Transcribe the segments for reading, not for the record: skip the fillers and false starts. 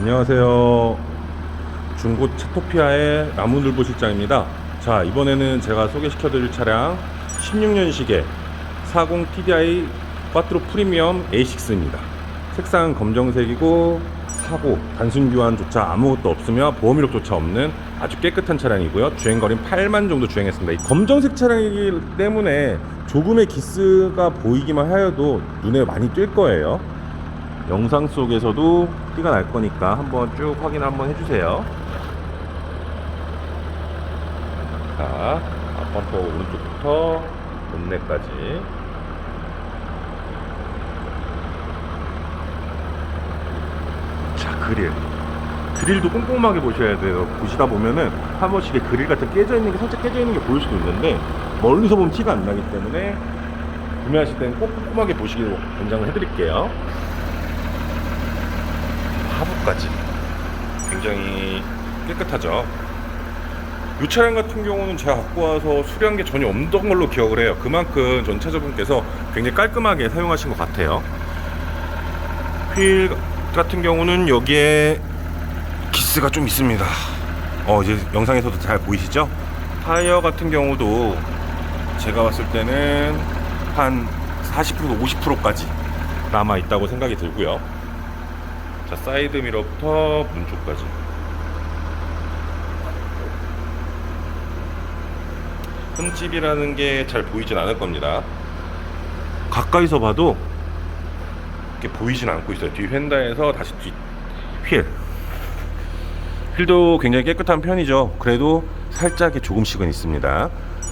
안녕하세요. 중고 차토피아의 나무늘보 실장입니다. 자, 이번에는 제가 소개시켜 드릴 차량 16년식의 40 TDI 꽈트로 프리미엄 A6입니다. 색상은 검정색이고 사고, 단순 교환조차 아무것도 없으며 보험 이력조차 없는 아주 깨끗한 차량이고요. 주행거리는 8만 정도 주행했습니다. 이 검정색 차량이기 때문에 조금의 기스가 보이기만 하여도 눈에 많이 띌 거예요. 영상 속에서도 티가 날 거니까 한번 쭉 확인 한번 해주세요. 자, 앞범퍼 오른쪽부터 본넷까지. 자, 그릴도 꼼꼼하게 보셔야 돼요. 보시다 보면은 한 번씩 그릴 같은 살짝 깨져 있는 게 보일 수도 있는데 멀리서 보면 티가 안 나기 때문에 구매하실 때는 꼭 꼼꼼하게 보시기로 권장을 해드릴게요. 하부까지 굉장히 깨끗하죠. 이 차량 같은 경우는 제가 갖고 와서 수리한 게 전혀 없던 걸로 기억을 해요. 그만큼 전차주분께서 굉장히 깔끔하게 사용하신 것 같아요. 휠 같은 경우는 여기에 기스가 좀 있습니다. 이제 영상에서도 잘 보이시죠? 타이어 같은 경우도 제가 봤을 때는 한 40% 50%까지 남아 있다고 생각이 들고요. 자, 사이드 미러부터 문 쪽까지. 흠집이라는 게 잘 보이진 않을 겁니다. 가까이서 봐도 이렇게 보이진 않고 있어요. 뒤 휀다에서 다시 뒤 휠도 굉장히 깨끗한 편이죠. 그래도 살짝 조금씩은 있습니다.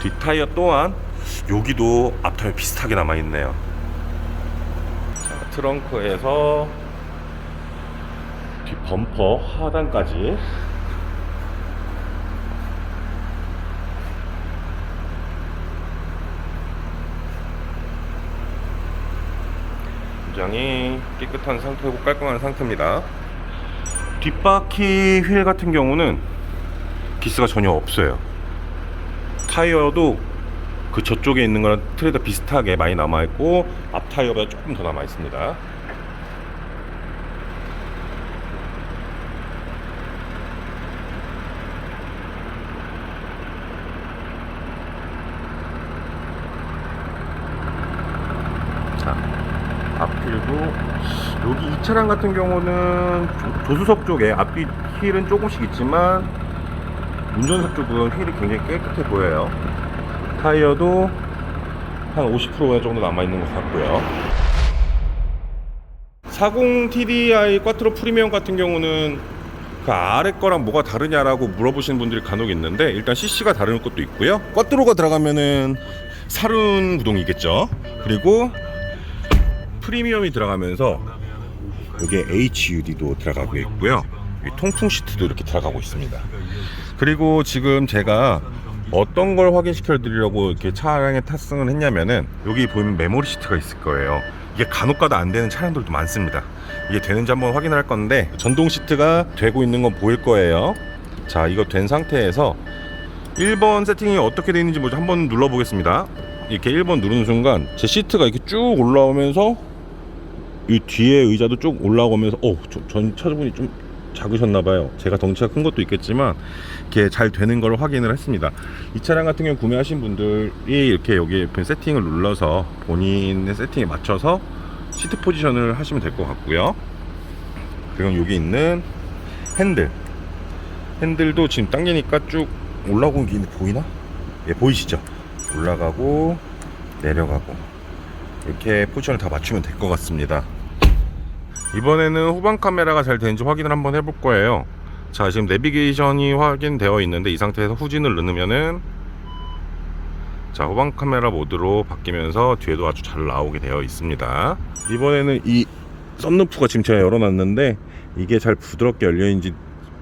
뒷 타이어 또한 여기도 앞 타이어 비슷하게 남아있네요. 자, 트렁크에서 뒷 범퍼 하단까지. 굉장히 깨끗한 상태고 깔끔한 상태입니다. 뒷바퀴 휠 같은 경우는 기스가 전혀 없어요. 타이어도 그 저쪽에 있는 거랑 트레이더 비슷하게 많이 남아있고 앞 타이어가 조금 더 남아있습니다. 앞휠도 여기 이 차량 같은 경우는 조수석 쪽에 앞뒤 휠은 조금씩 있지만 운전석 쪽은 휠이 굉장히 깨끗해 보여요. 타이어도 한 50% 정도 남아있는 것 같고요. 40 TDI 꽈트로 프리미엄 같은 경우는 그 아래 거랑 뭐가 다르냐라고 물어보시는 분들이 간혹 있는데, 일단 CC가 다른 것도 있고요. 꽈트로가 들어가면은 사륜 구동이겠죠. 그리고 프리미엄이 들어가면서 여기에 HUD도 들어가고 있고요. 통풍 시트도 이렇게 들어가고 있습니다. 그리고 지금 제가 어떤 걸 확인시켜 드리려고 이렇게 차량에 탑승을 했냐면은, 여기 보면 메모리 시트가 있을 거예요. 이게 간혹가다 안 되는 차량들도 많습니다. 이게 되는지 한번 확인을 할 건데, 전동 시트가 되고 있는 건 보일 거예요. 자, 이거 된 상태에서 1번 세팅이 어떻게 되어 있는지 먼저 한번 눌러 보겠습니다. 이렇게 1번 누르는 순간 제 시트가 이렇게 쭉 올라오면서 이 뒤에 의자도 쭉 올라오면서 전차주분이 좀 작으셨나봐요. 제가 덩치가 큰 것도 있겠지만 이렇게 잘 되는 걸 확인을 했습니다. 이 차량 같은 경우 구매하신 분들이 이렇게 여기에 세팅을 눌러서 본인의 세팅에 맞춰서 시트 포지션을 하시면 될 것 같고요. 그리고 여기 있는 핸들도 지금 당기니까 쭉 올라오는 게 보이나? 예, 보이시죠? 올라가고 내려가고 이렇게 포지션을 다 맞추면 될 것 같습니다. 이번에는 후방 카메라가 잘 되는지 확인을 한번 해볼 거예요. 자, 지금 내비게이션이 확인되어 있는데 이 상태에서 후진을 누르면은 자, 후방 카메라 모드로 바뀌면서 뒤에도 아주 잘 나오게 되어 있습니다. 이번에는 이 썬루프가 지금 제가 열어놨는데 이게 잘 부드럽게 열려있는지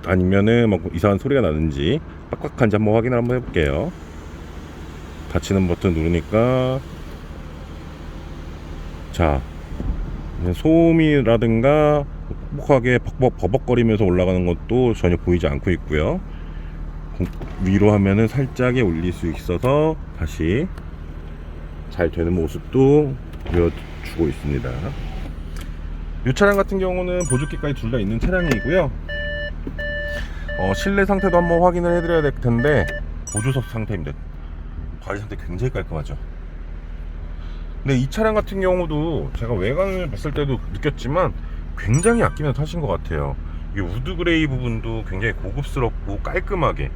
아니면은 막 이상한 소리가 나는지 빡빡한지 한번 확인을 한번 해볼게요. 닫히는 버튼 누르니까 자, 소음이라든가 뻑뻑하게 버벅거리면서 올라가는 것도 전혀 보이지 않고 있고요. 위로 하면은 살짝에 올릴 수 있어서 다시 잘 되는 모습도 보여주고 있습니다. 이 차량 같은 경우는 보조기까지 둘 다 있는 차량이고요. 실내 상태도 한번 확인을 해드려야 될 텐데 보조석 상태입니다. 바디 상태 굉장히 깔끔하죠. 근데 이 차량 같은 경우도 제가 외관을 봤을 때도 느꼈지만 굉장히 아끼면서 타신 것 같아요. 이 우드 그레이 부분도 굉장히 고급스럽고 깔끔하게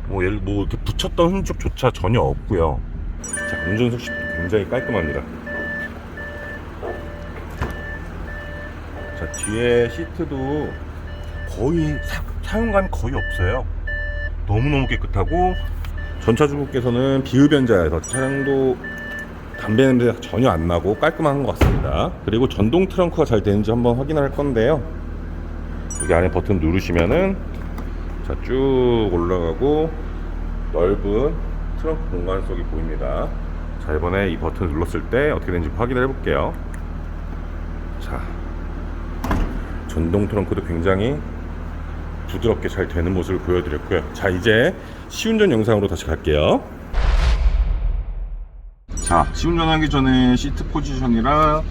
뭐 이렇게 붙였던 흔적조차 전혀 없고요. 자, 운전석 시트도 굉장히 깔끔합니다. 자, 뒤에 시트도 거의 사용감이 거의 없어요. 너무너무 깨끗하고 전차주분께서는 비흡연자여서 차량도 담배 냄새 전혀 안 나고 깔끔한 것 같습니다. 그리고 전동 트렁크가 잘 되는지 한번 확인할 건데요. 여기 안에 버튼 누르시면은 자, 쭉 올라가고 넓은 트렁크 공간석이 보입니다. 자, 이번에 이 버튼을 눌렀을 때 어떻게 되는지 확인을 해볼게요. 자, 전동 트렁크도 굉장히 부드럽게 잘 되는 모습을 보여드렸고요. 자, 이제 시운전 영상으로 다시 갈게요. 자, 시운전하기 전에 시트 포지션이랑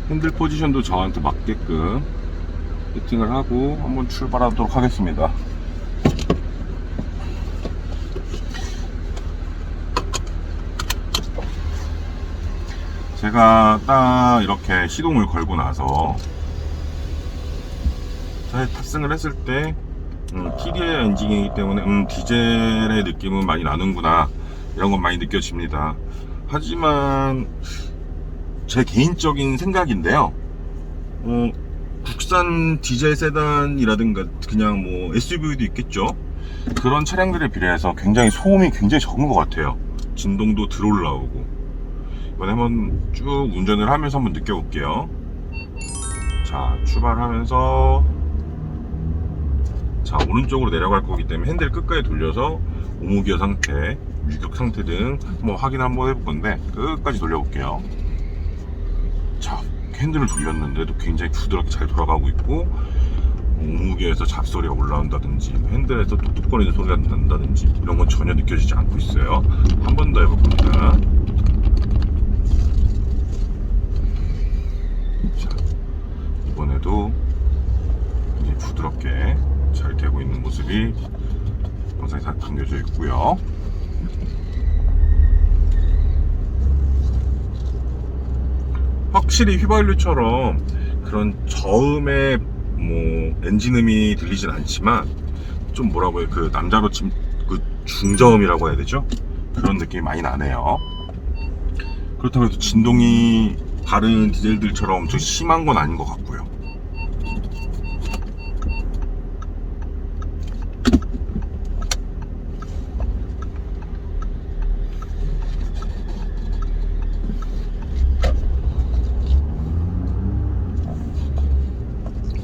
핸들 포지션도 저한테 맞게끔 세팅을 하고 한번 출발하도록 하겠습니다. 제가 딱 이렇게 시동을 걸고 나서 탑승을 했을 때 TDI 엔진이기 때문에 디젤의 느낌은 많이 나는구나, 이런 건 많이 느껴집니다. 하지만 제 개인적인 생각인데요, 국산 디젤 세단이라든가 그냥 뭐 SUV도 있겠죠. 그런 차량들에 비례해서 굉장히 소음이 굉장히 적은 것 같아요. 진동도 덜 올라오고. 이번에 한번 쭉 운전을 하면서 한번 느껴볼게요. 자, 출발하면서 자, 오른쪽으로 내려갈 거기 때문에 핸들 끝까지 돌려서 오무기어 상태, 유격 상태 등 한번 확인 한번 해볼 건데 끝까지 돌려볼게요. 자, 핸들을 돌렸는데도 굉장히 부드럽게 잘 돌아가고 있고, 오무기어에서 잡소리가 올라온다든지 핸들에서 뚝뚝거리는 소리가 난다든지 이런 건 전혀 느껴지지 않고 있어요. 한 번 더 해볼 겁니다. 자, 이번에도 이제 부드럽게 잘 되고 있는 모습이 영상에 다 담겨져 있고요. 확실히 휘발유처럼 그런 저음의 뭐 엔진음이 들리진 않지만 좀 뭐라고 해요, 그 남자로 그 중저음이라고 해야 되죠? 그런 느낌이 많이 나네요. 그렇다고 해서 진동이 다른 디젤들처럼 엄청 심한 건 아닌 것 같고요.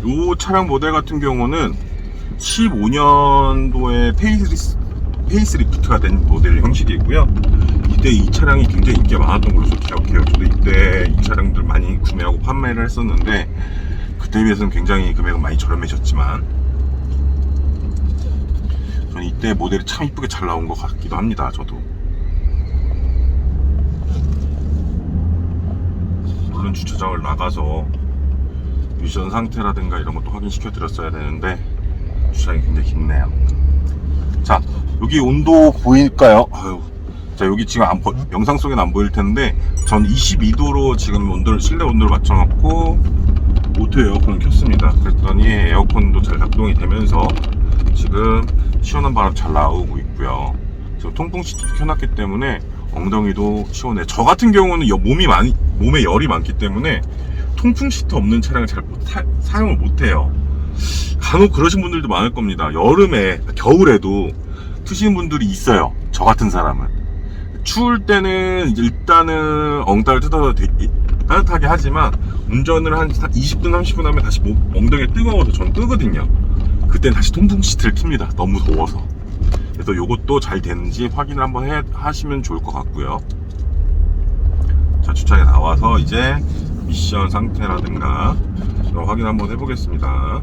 이 차량 모델 같은 경우는 15년도에 페이스리프트가 된 모델 형식이고요. 이때 이 차량이 굉장히 인기가 많았던 걸로 기억해요. 저도 이때 이 차량들 많이 구매하고 판매를 했었는데 그때에 비해서는 굉장히 금액은 많이 저렴해졌지만 저는 이때 모델이 참 이쁘게 잘 나온 것 같기도 합니다. 저도 물론 주차장을 나가서 미션 상태라든가 이런 것도 확인시켜 드렸어야 되는데 주차장이 굉장히 깊네요. 자, 여기 온도 보일까요? 아유, 자, 여기 지금 영상 속에는 안 보일 텐데 전 22도로 지금 실내 온도를 맞춰놓고 오토 에어컨을 켰습니다. 그랬더니 에어컨도 잘 작동이 되면서 지금 시원한 바람 잘 나오고 있고요. 지금 통풍 시트도 켜놨기 때문에 엉덩이도 시원해. 저 같은 경우는 몸에 열이 많기 때문에 통풍 시트 없는 차량을 잘 사용을 못해요. 간혹 그러신 분들도 많을 겁니다. 여름에, 겨울에도 트시는 분들이 있어요. 저 같은 사람은. 추울 때는 일단은 엉덩이를 뜯어서 따뜻하게 하지만 운전을 한 20분, 30분 하면 다시 엉덩이가 뜨거워서 전 끄거든요. 그때는 다시 통풍 시트를 킵니다. 너무 더워서. 그래서 요것도 잘 되는지 확인을 한번 하시면 좋을 것 같고요. 자, 주차장에 나와서 이제 미션 상태라든가 확인 한번 해보겠습니다.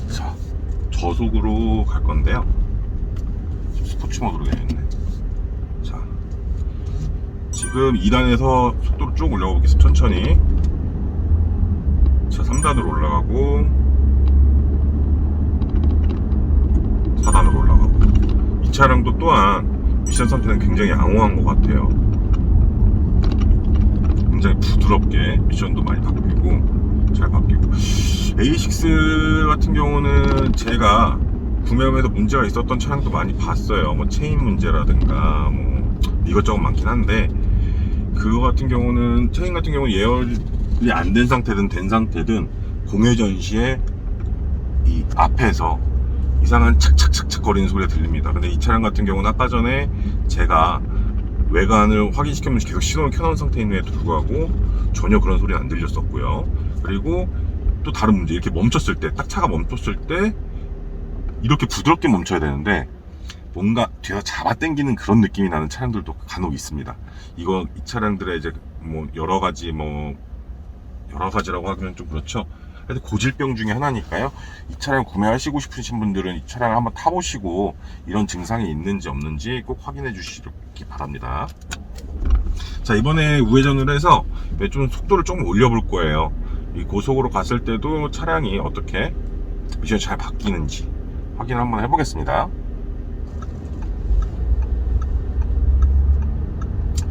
자, 저속으로 갈 건데요. 스포츠 모드로 되어 있네. 자, 지금 2단에서 속도를 쭉 올라가 보겠습니다. 천천히. 자, 3단으로 올라가고 4단으로 올라가고. 이 차량도 또한 미션 상태는 굉장히 양호한 것 같아요. 굉장히 부드럽게 미션도 많이 바뀌고 잘 바뀌고. A6 같은 경우는 제가 구매하면서 문제가 있었던 차량도 많이 봤어요. 뭐 체인 문제라든가 뭐 이것저것 많긴 한데, 그거 같은 경우는 체인 같은 경우는 예열이 안 된 상태든 된 상태든 공회전 시에 이 앞에서 이상한 착착착착 거리는 소리가 들립니다. 근데 이 차량 같은 경우는 아까 전에 제가 외관을 확인시키면서 계속 시동을 켜놓은 상태임에도 불구하고 전혀 그런 소리는 안 들렸었고요. 그리고 또 다른 문제, 이렇게 멈췄을 때, 딱 차가 멈췄을 때 이렇게 부드럽게 멈춰야 되는데 뭔가 뒤에서 잡아당기는 그런 느낌이 나는 차량들도 간혹 있습니다. 이 차량들의 이제 뭐 여러 가지라고 하면 좀 그렇죠. 하여튼 고질병 중에 하나니까요. 이 차량 구매하시고 싶으신 분들은 이 차량을 한번 타보시고 이런 증상이 있는지 없는지 꼭 확인해 주시기 바랍니다. 자, 이번에 우회전을 해서 좀 속도를 조금 올려볼 거예요. 이 고속으로 갔을 때도 차량이 어떻게 미션이 잘 바뀌는지 확인 한번 해보겠습니다.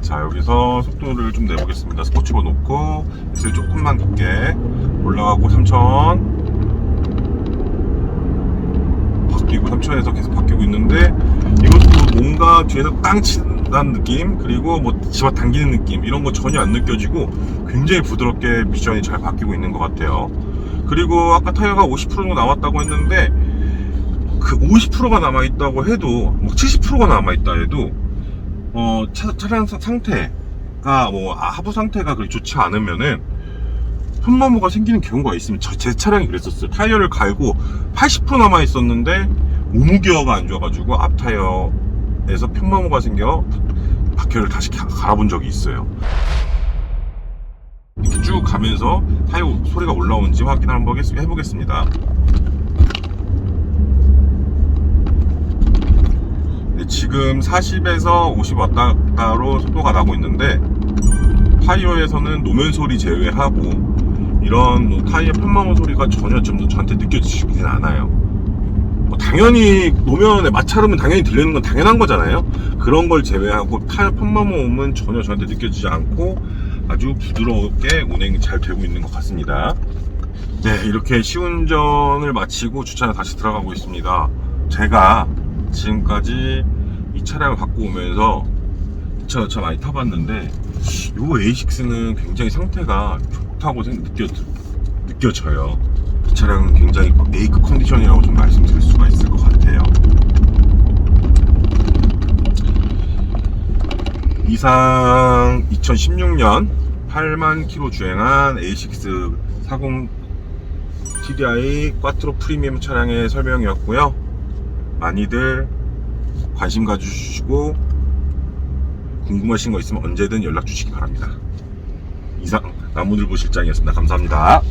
자, 여기서 속도를 좀 내보겠습니다. 스포츠버 놓고 엑셀 조금만 높게 올라가고 3000 바뀌고 3000에서 계속 바뀌고 있는데, 이것도 뭔가 뒤에서 땅 친다는 느낌, 그리고 뭐 집어당기는 느낌, 이런 거 전혀 안 느껴지고 굉장히 부드럽게 미션이 잘 바뀌고 있는 것 같아요. 그리고 아까 타이어가 50% 남았다고 했는데, 그 50%가 남아있다고 해도, 뭐 70%가 남아있다 해도 차량 상태가 뭐 하부 상태가 그렇게 좋지 않으면은 편마모가 생기는 경우가 있습니다. 제 차량이 그랬었어요. 타이어를 갈고 80% 남아 있었는데 오무기어가 안 좋아가지고 앞 타이어에서 편마모가 생겨 바퀴를 다시 갈아본 적이 있어요. 이렇게 쭉 가면서 타이어 소리가 올라오는지 확인 한번 해보겠습니다. 지금 40에서 50 왔다 갔다로 속도가 나고 있는데, 타이어에서는 노면 소리 제외하고 이런 타이어 편마모 소리가 전혀 좀 저한테 느껴지진 않아요. 뭐 당연히 노면에 마찰음은 당연히 들리는 건 당연한 거잖아요. 그런 걸 제외하고 타이어 편마모음은 전혀 저한테 느껴지지 않고 아주 부드럽게 운행이 잘 되고 있는 것 같습니다. 네, 이렇게 시운전을 마치고 주차장에 다시 들어가고 있습니다. 제가 지금까지 이 차량을 갖고 오면서 차 많이 타봤는데, 이 A6는 굉장히 상태가 좋다고 느껴져요. 이 차량은 굉장히 A급 컨디션이라고 좀 말씀드릴 수가 있을 것 같아요. 이상 2016년 8만 킬로 주행한 A6 40 TDI 꽈트로 프리미엄 차량의 설명이었고요. 많이들 관심 가져주시고 궁금하신 거 있으면 언제든 연락 주시기 바랍니다. 이상 나무늘보 실장이었습니다. 감사합니다.